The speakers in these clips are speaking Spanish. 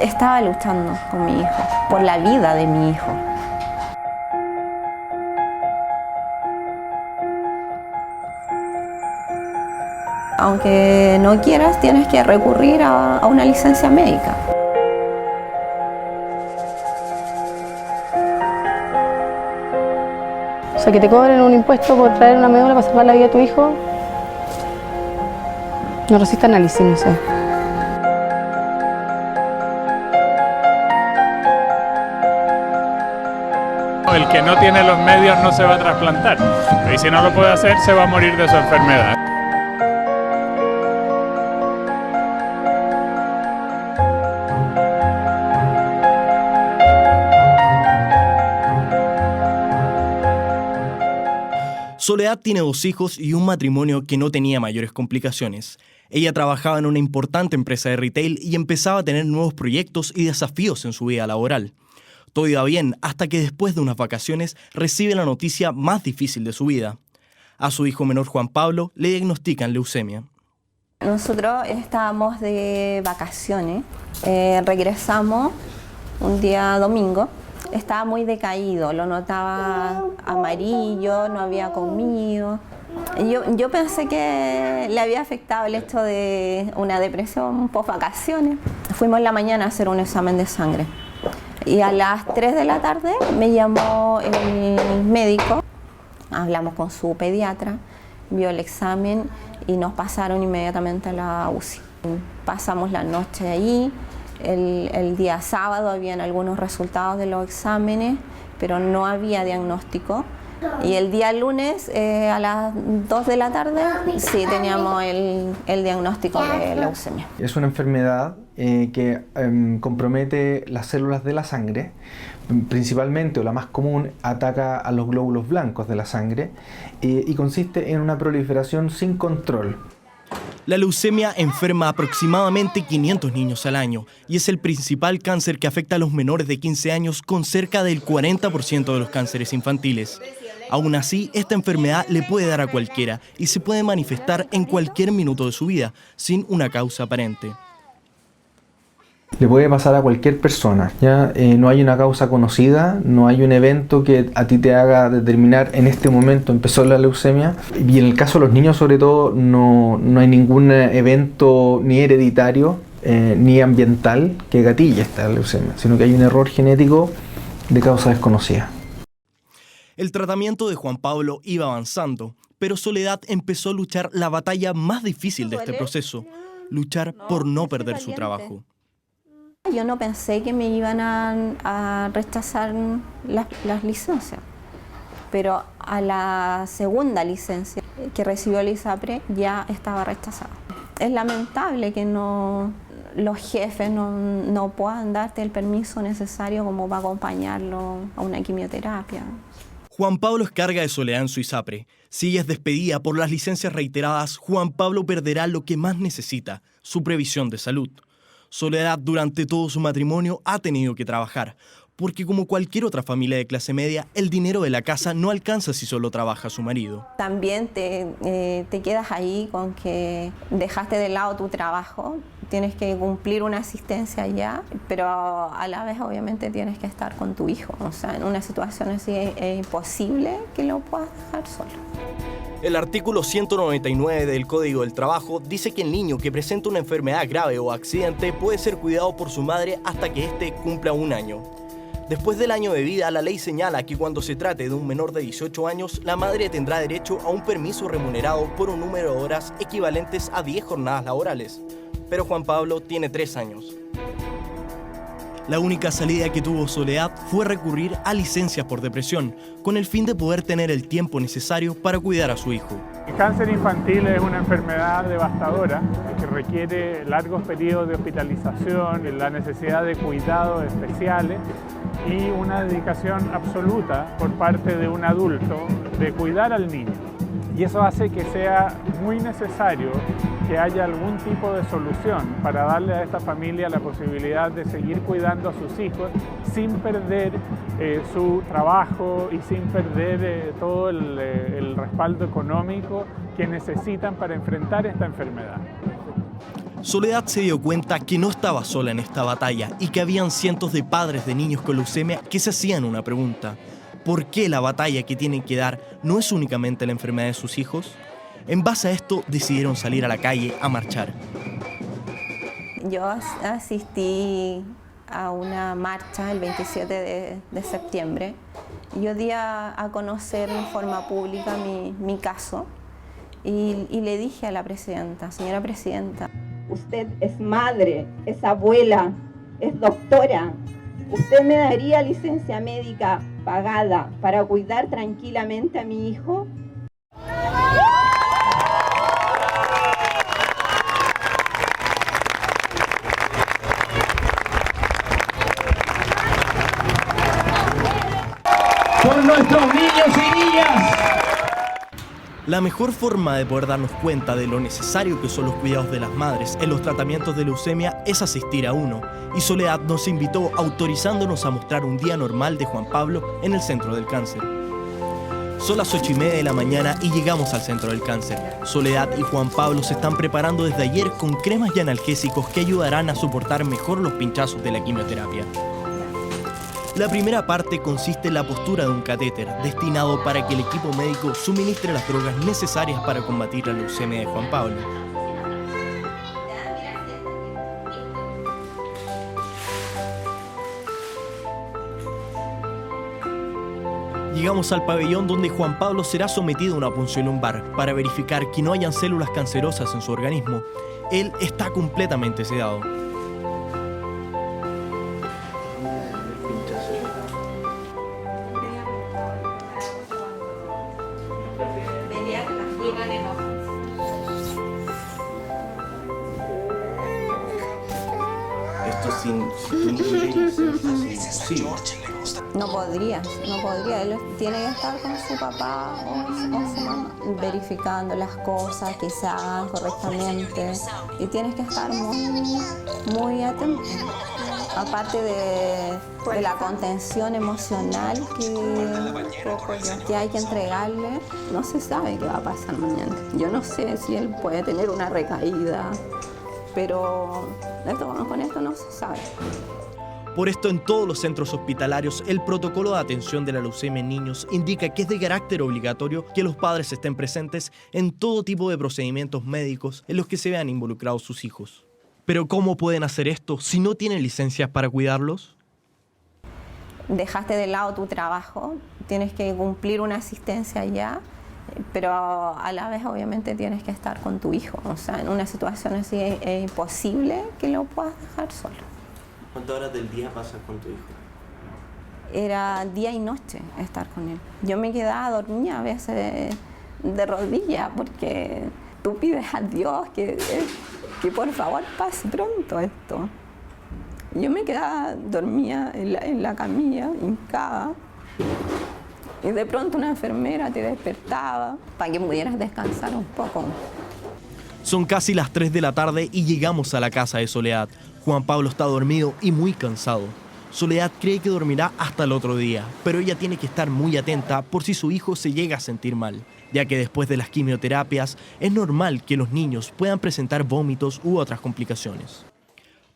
Estaba luchando con mi hijo, por la vida de mi hijo. Aunque no quieras, tienes que recurrir a una licencia médica. O sea, que te cobren un impuesto por traer una médula para salvar la vida de tu hijo, no resiste análisis, no sé. El que no tiene los medios no se va a trasplantar, y si no lo puede hacer se va a morir de su enfermedad. Soledad tiene 2 hijos y un matrimonio que no tenía mayores complicaciones. Ella trabajaba en una importante empresa de retail y empezaba a tener nuevos proyectos y desafíos en su vida laboral. Todo iba bien hasta que después de unas vacaciones recibe la noticia más difícil de su vida. A su hijo menor Juan Pablo le diagnostican leucemia. Nosotros estábamos de vacaciones, regresamos un día domingo. Estaba muy decaído, lo notaba amarillo, no había comido. Yo pensé que le había afectado el hecho de una depresión post vacaciones. Fuimos en la mañana a hacer un examen de sangre y a las 3 de la tarde me llamó el médico, hablamos con su pediatra, vio el examen y nos pasaron inmediatamente a la UCI. Pasamos la noche ahí. El día sábado habían algunos resultados de los exámenes, pero no había diagnóstico. Y el día lunes a las 2 de la tarde sí teníamos el diagnóstico de leucemia. Es una enfermedad que compromete las células de la sangre, principalmente, o la más común, ataca a los glóbulos blancos de la sangre y consiste en una proliferación sin control. La leucemia enferma aproximadamente 500 niños al año y es el principal cáncer que afecta a los menores de 15 años con cerca del 40% de los cánceres infantiles. Aún así, esta enfermedad le puede dar a cualquiera y se puede manifestar en cualquier minuto de su vida, sin una causa aparente. Le puede pasar a cualquier persona, ¿ya? No hay una causa conocida, no hay un evento que a ti te haga determinar en este momento empezó la leucemia. Y en el caso de los niños sobre todo no hay ningún evento ni hereditario ni ambiental que gatille esta leucemia, sino que hay un error genético de causa desconocida. El tratamiento de Juan Pablo iba avanzando, pero Soledad empezó a luchar la batalla más difícil de este proceso, luchar por no perder su trabajo. Yo no pensé que me iban a rechazar las licencias, pero a la segunda licencia que recibió el ISAPRE ya estaba rechazada. Es lamentable que los jefes no puedan darte el permiso necesario como para acompañarlo a una quimioterapia. Juan Pablo es carga de Soledad en su ISAPRE. Si ella es despedida por las licencias reiteradas, Juan Pablo perderá lo que más necesita, su previsión de salud. Soledad durante todo su matrimonio ha tenido que trabajar, porque como cualquier otra familia de clase media, el dinero de la casa no alcanza si solo trabaja su marido. También te quedas ahí con que dejaste de lado tu trabajo, tienes que cumplir una asistencia ya, pero a la vez obviamente tienes que estar con tu hijo. O sea, en una situación así es imposible que lo puedas dejar solo. El artículo 199 del Código del Trabajo dice que el niño que presenta una enfermedad grave o accidente puede ser cuidado por su madre hasta que éste cumpla 1 año. Después del año de vida, la ley señala que cuando se trate de un menor de 18 años, la madre tendrá derecho a un permiso remunerado por un número de horas equivalentes a 10 jornadas laborales. Pero Juan Pablo tiene 3 años. La única salida que tuvo Soledad fue recurrir a licencias por depresión, con el fin de poder tener el tiempo necesario para cuidar a su hijo. El cáncer infantil es una enfermedad devastadora que requiere largos periodos de hospitalización, la necesidad de cuidados especiales y una dedicación absoluta por parte de un adulto de cuidar al niño. Y eso hace que sea muy necesario que haya algún tipo de solución para darle a esta familia la posibilidad de seguir cuidando a sus hijos sin perder su trabajo y sin perder todo el respaldo económico que necesitan para enfrentar esta enfermedad. Soledad se dio cuenta que no estaba sola en esta batalla y que habían cientos de padres de niños con leucemia que se hacían una pregunta. ¿Por qué la batalla que tienen que dar no es únicamente la enfermedad de sus hijos? En base a esto decidieron salir a la calle a marchar. Yo asistí a una marcha el 27 de septiembre y yo di a conocer en forma pública mi caso y le dije a la presidenta, señora presidenta, usted es madre, es abuela, es doctora. ¿Usted me daría licencia médica pagada para cuidar tranquilamente a mi hijo? Por nuestros niños y niñas. La mejor forma de poder darnos cuenta de lo necesario que son los cuidados de las madres en los tratamientos de leucemia es asistir a uno. Y Soledad nos invitó autorizándonos a mostrar un día normal de Juan Pablo en el Centro del Cáncer. Son las 8:30 de la mañana y llegamos al Centro del Cáncer. Soledad y Juan Pablo se están preparando desde ayer con cremas y analgésicos que ayudarán a soportar mejor los pinchazos de la quimioterapia. La primera parte consiste en la postura de un catéter, destinado para que el equipo médico suministre las drogas necesarias para combatir la leucemia de Juan Pablo. Llegamos al pabellón donde Juan Pablo será sometido a una punción lumbar para verificar que no hayan células cancerosas en su organismo. Él está completamente sedado. no podría, él tiene que estar con su papá o su mamá, verificando las cosas que se hagan correctamente y tienes que estar muy atento. Aparte de la contención emocional que hay que entregarle, no se sabe qué va a pasar mañana. Yo no sé si él puede tener una recaída, pero con esto no se sabe. Por esto, en todos los centros hospitalarios, el protocolo de atención de la leucemia en niños indica que es de carácter obligatorio que los padres estén presentes en todo tipo de procedimientos médicos en los que se vean involucrados sus hijos. Pero ¿cómo pueden hacer esto si no tienen licencias para cuidarlos? Dejaste de lado tu trabajo, tienes que cumplir una asistencia ya, pero a la vez obviamente tienes que estar con tu hijo. O sea, en una situación así es imposible que lo puedas dejar solo. ¿Cuántas horas del día pasas con tu hijo? Era día y noche estar con él. Yo me quedaba dormida a veces de rodillas porque tú pides a Dios que por favor pase pronto esto. Yo me quedaba dormida en la camilla, hincada, y de pronto una enfermera te despertaba para que pudieras descansar un poco. Son casi las 3 de la tarde y llegamos a la casa de Soledad. Juan Pablo está dormido y muy cansado. Soledad cree que dormirá hasta el otro día, pero ella tiene que estar muy atenta por si su hijo se llega a sentir mal, ya que después de las quimioterapias es normal que los niños puedan presentar vómitos u otras complicaciones.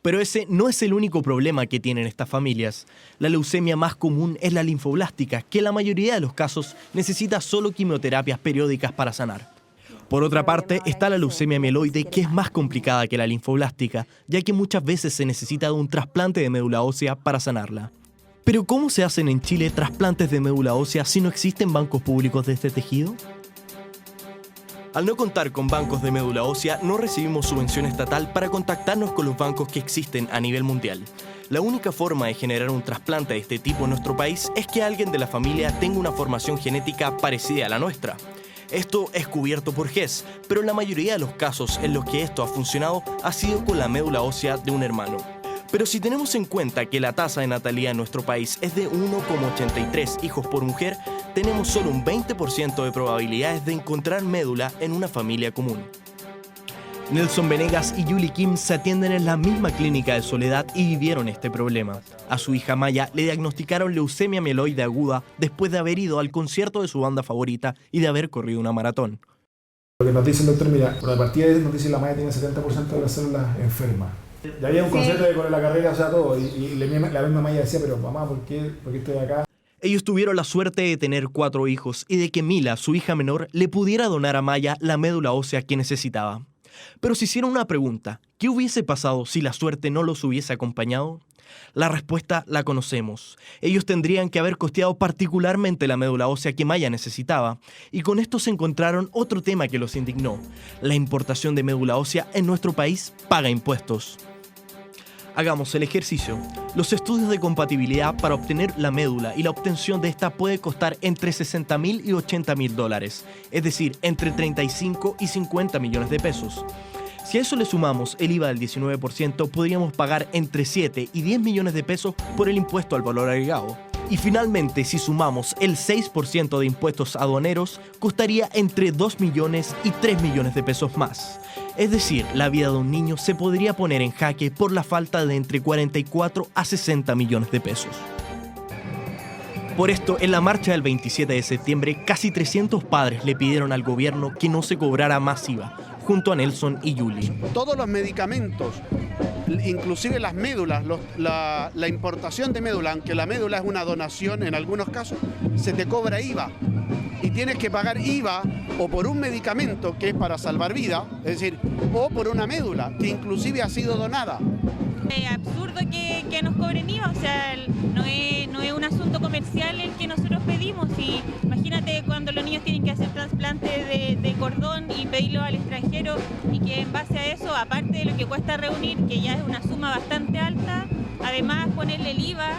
Pero ese no es el único problema que tienen estas familias. La leucemia más común es la linfoblástica, que en la mayoría de los casos necesita solo quimioterapias periódicas para sanar. Por otra parte, está la leucemia mieloide, que es más complicada que la linfoblástica, ya que muchas veces se necesita de un trasplante de médula ósea para sanarla. Pero ¿cómo se hacen en Chile trasplantes de médula ósea si no existen bancos públicos de este tejido? Al no contar con bancos de médula ósea, no recibimos subvención estatal para contactarnos con los bancos que existen a nivel mundial. La única forma de generar un trasplante de este tipo en nuestro país es que alguien de la familia tenga una formación genética parecida a la nuestra. Esto es cubierto por GES, pero en la mayoría de los casos en los que esto ha funcionado ha sido con la médula ósea de un hermano. Pero si tenemos en cuenta que la tasa de natalidad en nuestro país es de 1,83 hijos por mujer, tenemos solo un 20% de probabilidades de encontrar médula en una familia común. Nelson Venegas y Julie Kim se atienden en la misma clínica de Soledad y vivieron este problema. A su hija Maya le diagnosticaron leucemia mieloide aguda después de haber ido al concierto de su banda favorita y de haber corrido una maratón. Lo que nos dice el doctor, mira, por la partida nos dice que la malla tiene 70% de las células enfermas. Ya había un concepto de con la carrera, o sea, todo, y la misma malla decía, pero mamá, ¿por qué estoy acá? Ellos tuvieron la suerte de tener 4 hijos y de que Mila, su hija menor, le pudiera donar a Maya la médula ósea que necesitaba. Pero se hicieron una pregunta: ¿qué hubiese pasado si la suerte no los hubiese acompañado? La respuesta la conocemos. Ellos tendrían que haber costeado particularmente la médula ósea que Maya necesitaba, y con esto se encontraron otro tema que los indignó: la importación de médula ósea en nuestro país paga impuestos. Hagamos el ejercicio. Los estudios de compatibilidad para obtener la médula y la obtención de esta puede costar entre $60.000 y $80.000, es decir, entre 35 y 50 millones de pesos. Si a eso le sumamos el IVA del 19%, podríamos pagar entre 7 y 10 millones de pesos por el impuesto al valor agregado. Y finalmente, si sumamos el 6% de impuestos aduaneros, costaría entre 2 millones y 3 millones de pesos más. Es decir, la vida de un niño se podría poner en jaque por la falta de entre 44 a 60 millones de pesos. Por esto, en la marcha del 27 de septiembre, casi 300 padres le pidieron al gobierno que no se cobrara más IVA, junto a Nelson y Julie. Todos los medicamentos, inclusive las médulas, la importación de médula, aunque la médula es una donación en algunos casos, se te cobra IVA. Y tienes que pagar IVA o por un medicamento que es para salvar vida, es decir, o por una médula que inclusive ha sido donada. Es absurdo que nos cobren IVA, o sea, no es un asunto comercial el que nosotros pedimos. Y imagínate cuando los niños tienen que hacer trasplante de cordón y pedirlo al extranjero, y que en base a eso, aparte de lo que cuesta reunir, que ya es una suma bastante alta, además ponerle el IVA.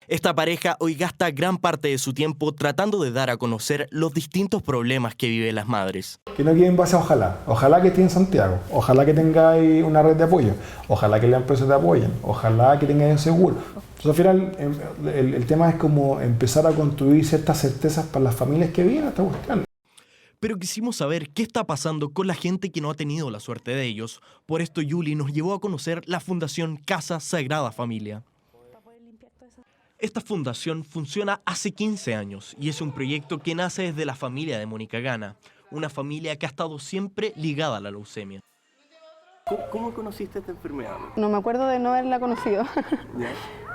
Esta pareja hoy gasta gran parte de su tiempo tratando de dar a conocer los distintos problemas que viven las madres. Que no quede en base a ojalá que esté en Santiago, ojalá que tengáis una red de apoyo, ojalá que las empresas te apoyen, ojalá que tengáis un seguro. Entonces, al final, el tema es como empezar a construir ciertas certezas para las familias que viven a esta cuestión. Pero quisimos saber qué está pasando con la gente que no ha tenido la suerte de ellos. Por esto, Julie nos llevó a conocer la Fundación Casa Sagrada Familia. Esta fundación funciona hace 15 años y es un proyecto que nace desde la familia de Mónica Gana, una familia que ha estado siempre ligada a la leucemia. ¿Cómo conociste esta enfermedad? No me acuerdo de no haberla conocido.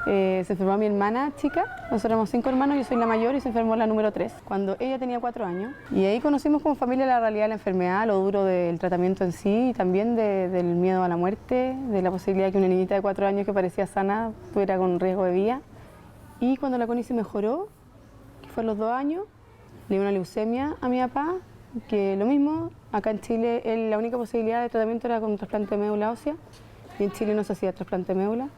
Se enfermó mi hermana chica, nosotros éramos 5 hermanos, yo soy la mayor y se enfermó la número 3, cuando ella tenía 4 años. Y ahí conocimos como familia la realidad de la enfermedad, lo duro del tratamiento en sí, y también del miedo a la muerte, de la posibilidad de que una niñita de 4 años que parecía sana estuviera con riesgo de vida. Y cuando la Connie se mejoró, que fue a los 2 años, le dio una leucemia a mi papá, que lo mismo, acá en Chile la única posibilidad de tratamiento era con trasplante de médula ósea, y en Chile no se hacía trasplante de médula.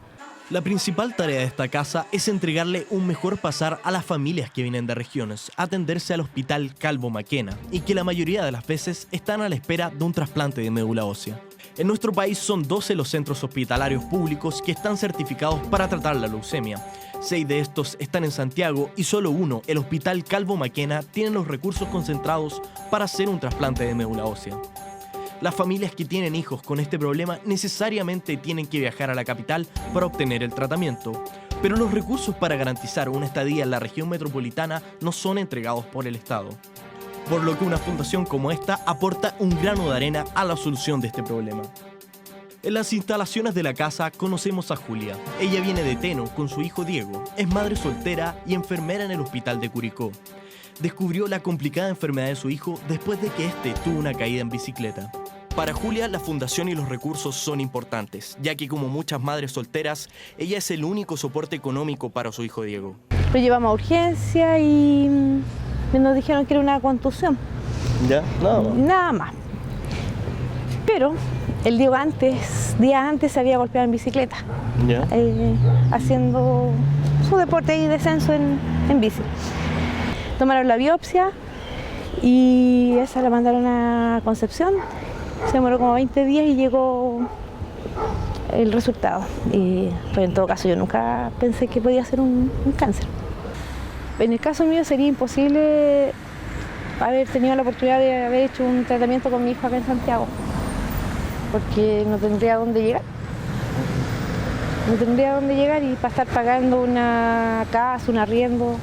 La principal tarea de esta casa es entregarle un mejor pasar a las familias que vienen de regiones, atenderse al Hospital Calvo Maquena, y que la mayoría de las veces están a la espera de un trasplante de médula ósea. En nuestro país son 12 los centros hospitalarios públicos que están certificados para tratar la leucemia. 6 de estos están en Santiago y solo uno, el Hospital Calvo Maquena, tiene los recursos concentrados para hacer un trasplante de médula ósea. Las familias que tienen hijos con este problema necesariamente tienen que viajar a la capital para obtener el tratamiento, pero los recursos para garantizar una estadía en la región metropolitana no son entregados por el Estado. Por lo que una fundación como esta aporta un grano de arena a la solución de este problema. En las instalaciones de la casa conocemos a Julia. Ella viene de Teno con su hijo Diego. Es madre soltera y enfermera en el hospital de Curicó. Descubrió la complicada enfermedad de su hijo después de que éste tuvo una caída en bicicleta. Para Julia, la fundación y los recursos son importantes, ya que como muchas madres solteras, ella es el único soporte económico para su hijo Diego. Lo llevamos a urgencia y nos dijeron que era una contusión. ¿Ya? Nada más. Pero el Diego días antes se había golpeado en bicicleta, haciendo su deporte y descenso en bici. Tomaron la biopsia y esa la mandaron a Concepción. Se demoró como 20 días y llegó el resultado. Pero en todo caso yo nunca pensé que podía ser un cáncer. En el caso mío sería imposible haber tenido la oportunidad de haber hecho un tratamiento con mi hijo acá en Santiago, porque no tendría dónde llegar. No tendría dónde llegar y para estar pagando una casa, un arriendo,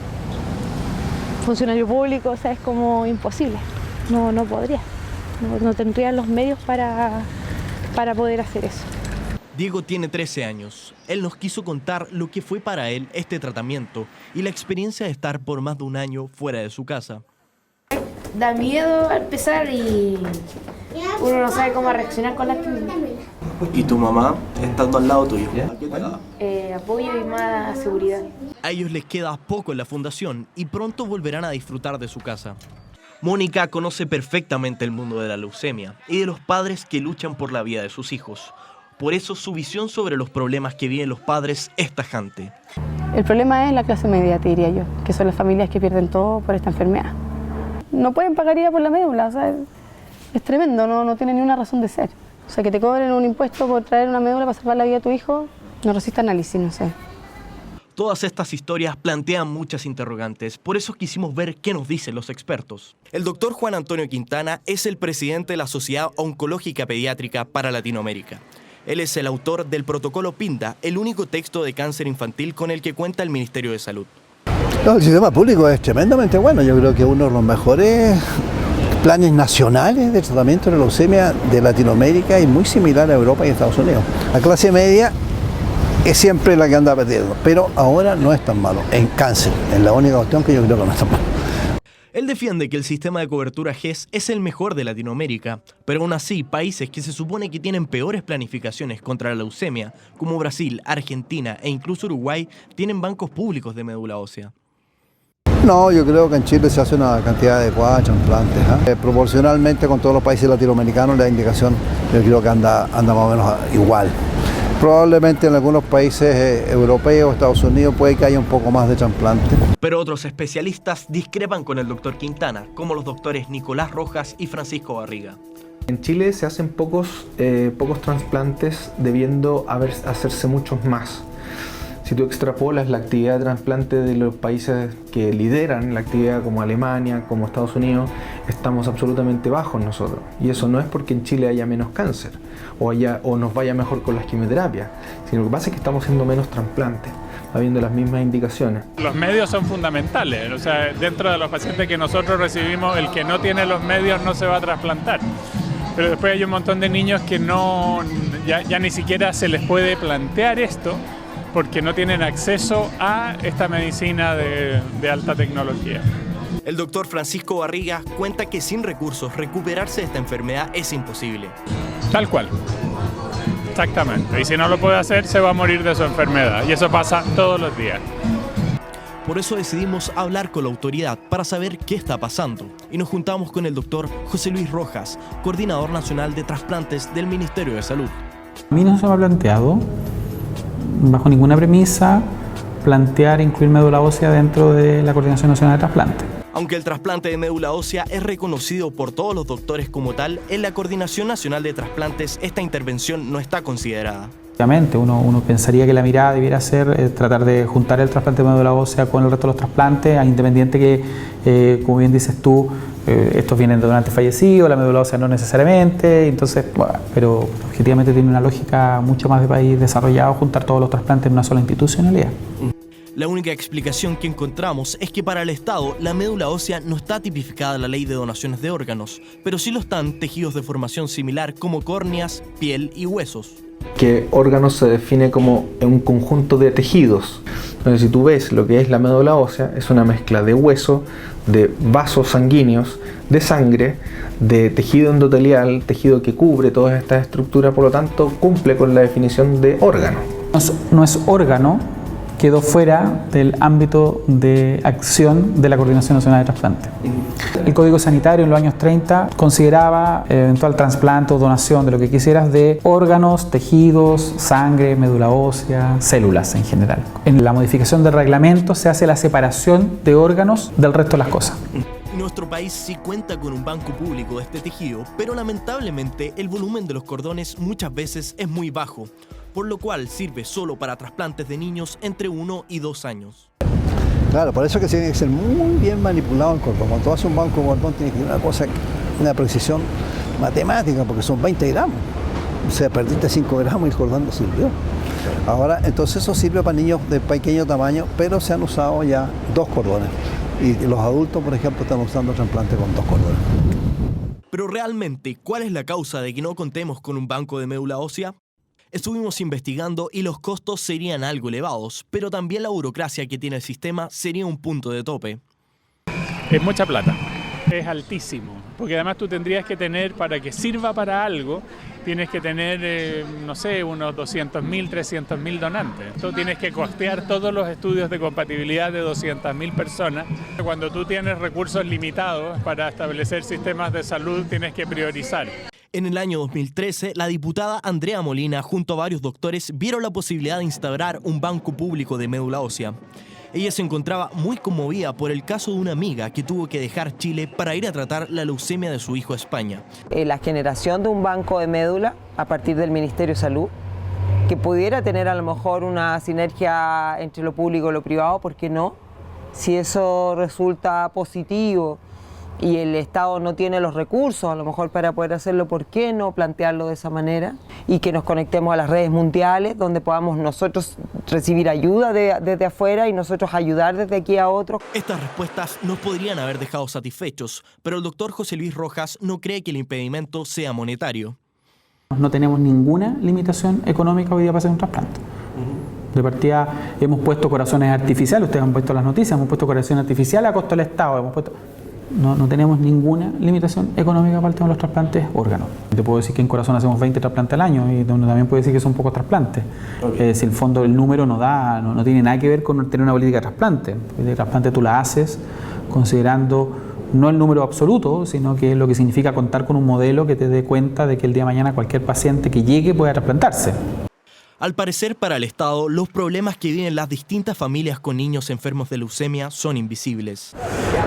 funcionario público, o sea, es como imposible. No podría. no tendrían los medios para poder hacer eso. Diego tiene 13 años. Él nos quiso contar lo que fue para él este tratamiento y la experiencia de estar por más de un año fuera de su casa. Da miedo al empezar y uno no sabe cómo reaccionar con las quimios. ¿Y tu mamá estando al lado tuyo? ¿Qué te da? Apoyo y más seguridad. A ellos les queda poco en la fundación y pronto volverán a disfrutar de su casa. Mónica conoce perfectamente el mundo de la leucemia y de los padres que luchan por la vida de sus hijos. Por eso su visión sobre los problemas que viven los padres es tajante. El problema es la clase media, te diría yo, que son las familias que pierden todo por esta enfermedad. No pueden pagar IVA por la médula, o sea, es tremendo, no tiene ni una razón de ser. O sea, que te cobren un impuesto por traer una médula para salvar la vida de tu hijo, no resiste análisis, no sé. Todas estas historias plantean muchas interrogantes, por eso quisimos ver qué nos dicen los expertos. El doctor Juan Antonio Quintana es el presidente de la Sociedad Oncológica Pediátrica para Latinoamérica. Él es el autor del Protocolo PINDA, el único texto de cáncer infantil con el que cuenta el Ministerio de Salud. No, el sistema público es tremendamente bueno. Yo creo que uno de los mejores planes nacionales de tratamiento de la leucemia de Latinoamérica y muy similar a Europa y Estados Unidos. La clase media es siempre la que anda perdiendo, pero ahora no es tan malo. En cáncer es la única cuestión que yo creo que no es tan malo. Él defiende que el sistema de cobertura GES es el mejor de Latinoamérica, pero aún así, países que se supone que tienen peores planificaciones contra la leucemia, como Brasil, Argentina e incluso Uruguay, tienen bancos públicos de médula ósea. No, yo creo que en Chile se hace una cantidad adecuada de trasplantes. Proporcionalmente con todos los países latinoamericanos la indicación yo creo que anda más o menos igual. Probablemente en algunos países europeos, Estados Unidos, puede que haya un poco más de trasplantes. Pero otros especialistas discrepan con el doctor Quintana, como los doctores Nicolás Rojas y Francisco Barriga. En Chile se hacen pocos trasplantes, debiendo hacerse muchos más. Si tú extrapolas la actividad de trasplante de los países que lideran la actividad, como Alemania, como Estados Unidos, estamos absolutamente bajos nosotros. Y eso no es porque en Chile haya menos cáncer o nos vaya mejor con las quimioterapias, sino que pasa es que estamos haciendo menos trasplantes, habiendo las mismas indicaciones. Los medios son fundamentales, o sea, dentro de los pacientes que nosotros recibimos, el que no tiene los medios no se va a trasplantar. Pero después hay un montón de niños que ya ni siquiera se les puede plantear esto, porque no tienen acceso a esta medicina de alta tecnología. El doctor Francisco Barriga cuenta que sin recursos recuperarse de esta enfermedad es imposible. Tal cual. Exactamente. Y si no lo puede hacer, se va a morir de su enfermedad. Y eso pasa todos los días. Por eso decidimos hablar con la autoridad para saber qué está pasando. Y nos juntamos con el doctor José Luis Rojas, coordinador nacional de trasplantes del Ministerio de Salud. A mí no se me ha planteado, bajo ninguna premisa, plantear incluir médula ósea dentro de la Coordinación Nacional de Trasplante. Aunque el trasplante de médula ósea es reconocido por todos los doctores como tal, en la Coordinación Nacional de Trasplantes esta intervención no está considerada. Obviamente, uno pensaría que la mirada debiera ser tratar de juntar el trasplante de médula ósea con el resto de los trasplantes, independiente que, como bien dices tú, estos vienen de donantes fallecidos, la médula ósea no necesariamente, entonces, bueno, pero objetivamente tiene una lógica mucho más de país desarrollado juntar todos los trasplantes en una sola institucionalidad. La única explicación que encontramos es que para el Estado la médula ósea no está tipificada en la ley de donaciones de órganos, pero sí lo están tejidos de formación similar como córneas, piel y huesos. Que órganos se define como un conjunto de tejidos. Entonces, si tú ves lo que es la médula ósea, es una mezcla de hueso, de vasos sanguíneos, de sangre, de tejido endotelial, tejido que cubre todas estas estructuras, por lo tanto cumple con la definición de órgano. No es órgano, quedó fuera del ámbito de acción de la Coordinación Nacional de Trasplante. El Código Sanitario en los años 30 consideraba eventual trasplante o donación de lo que quisieras de órganos, tejidos, sangre, médula ósea, células en general. En la modificación del reglamento se hace la separación de órganos del resto de las cosas. Nuestro país sí cuenta con un banco público de este tejido, pero lamentablemente el volumen de los cordones muchas veces es muy bajo, por lo cual sirve solo para trasplantes de niños entre 1 y 2 años. Claro, por eso es que tiene que ser muy bien manipulado el cordón. Cuando tú haces un banco de cordón tienes que tener una precisión matemática, porque son 20 gramos. O sea, perdiste 5 gramos y el cordón no sirvió. Ahora, entonces eso sirve para niños de pequeño tamaño, pero se han usado ya 2 cordones. Y los adultos, por ejemplo, están usando trasplante con 2 cordones. Pero realmente, ¿cuál es la causa de que no contemos con un banco de médula ósea? Estuvimos investigando y los costos serían algo elevados, pero también la burocracia que tiene el sistema sería un punto de tope. Es mucha plata, es altísimo, porque además tú tendrías que tener, para que sirva para algo, tienes que tener, no sé, unos 200.000, 300.000 donantes. Tú tienes que costear todos los estudios de compatibilidad de 200.000 personas. Cuando tú tienes recursos limitados para establecer sistemas de salud, tienes que priorizar. En el año 2013, la diputada Andrea Molina, junto a varios doctores, vieron la posibilidad de instaurar un banco público de médula ósea. Ella se encontraba muy conmovida por el caso de una amiga que tuvo que dejar Chile para ir a tratar la leucemia de su hijo a España. La generación de un banco de médula a partir del Ministerio de Salud, que pudiera tener a lo mejor una sinergia entre lo público y lo privado, ¿por qué no? Si eso resulta positivo y el Estado no tiene los recursos a lo mejor para poder hacerlo, ¿por qué no plantearlo de esa manera? Y que nos conectemos a las redes mundiales donde podamos nosotros recibir ayuda desde afuera y nosotros ayudar desde aquí a otros. Estas respuestas nos podrían haber dejado satisfechos, pero el doctor José Luis Rojas no cree que el impedimento sea monetario. No tenemos ninguna limitación económica hoy día para hacer un trasplante. De partida hemos puesto corazones artificiales, ustedes han puesto las noticias, hemos puesto corazones artificiales a costo del Estado, No tenemos ninguna limitación económica para el tema de los trasplantes órganos. Te puedo decir que en corazón hacemos 20 trasplantes al año y también puedo decir que son pocos trasplantes. Okay. Si el fondo del número no tiene nada que ver con tener una política de trasplante. El trasplante tú la haces considerando no el número absoluto, sino que es lo que significa contar con un modelo que te dé cuenta de que el día de mañana cualquier paciente que llegue pueda trasplantarse. Al parecer, para el Estado, los problemas que viven las distintas familias con niños enfermos de leucemia son invisibles.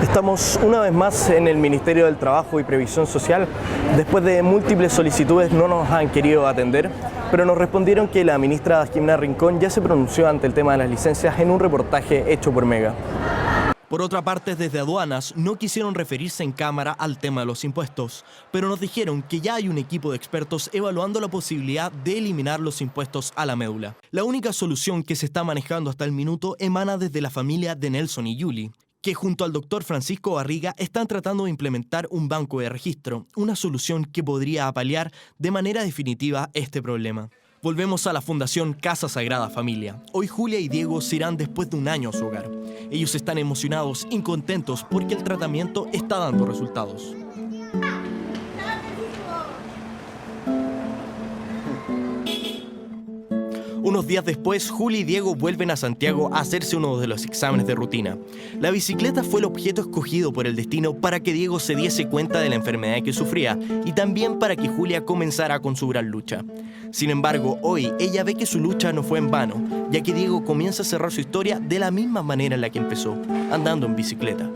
Estamos una vez más en el Ministerio del Trabajo y Previsión Social. Después de múltiples solicitudes no nos han querido atender, pero nos respondieron que la ministra Jimena Rincón ya se pronunció ante el tema de las licencias en un reportaje hecho por Mega. Por otra parte, desde aduanas no quisieron referirse en cámara al tema de los impuestos, pero nos dijeron que ya hay un equipo de expertos evaluando la posibilidad de eliminar los impuestos a la médula. La única solución que se está manejando hasta el minuto emana desde la familia de Nelson y Julie, que junto al doctor Francisco Barriga están tratando de implementar un banco de registro, una solución que podría paliar de manera definitiva este problema. Volvemos a la Fundación Casa Sagrada Familia. Hoy Julia y Diego se irán después de un año a su hogar. Ellos están emocionados y contentos porque el tratamiento está dando resultados. Unos días después, Julia y Diego vuelven a Santiago a hacerse uno de los exámenes de rutina. La bicicleta fue el objeto escogido por el destino para que Diego se diese cuenta de la enfermedad que sufría y también para que Julia comenzara con su gran lucha. Sin embargo, hoy ella ve que su lucha no fue en vano, ya que Diego comienza a cerrar su historia de la misma manera en la que empezó, andando en bicicleta.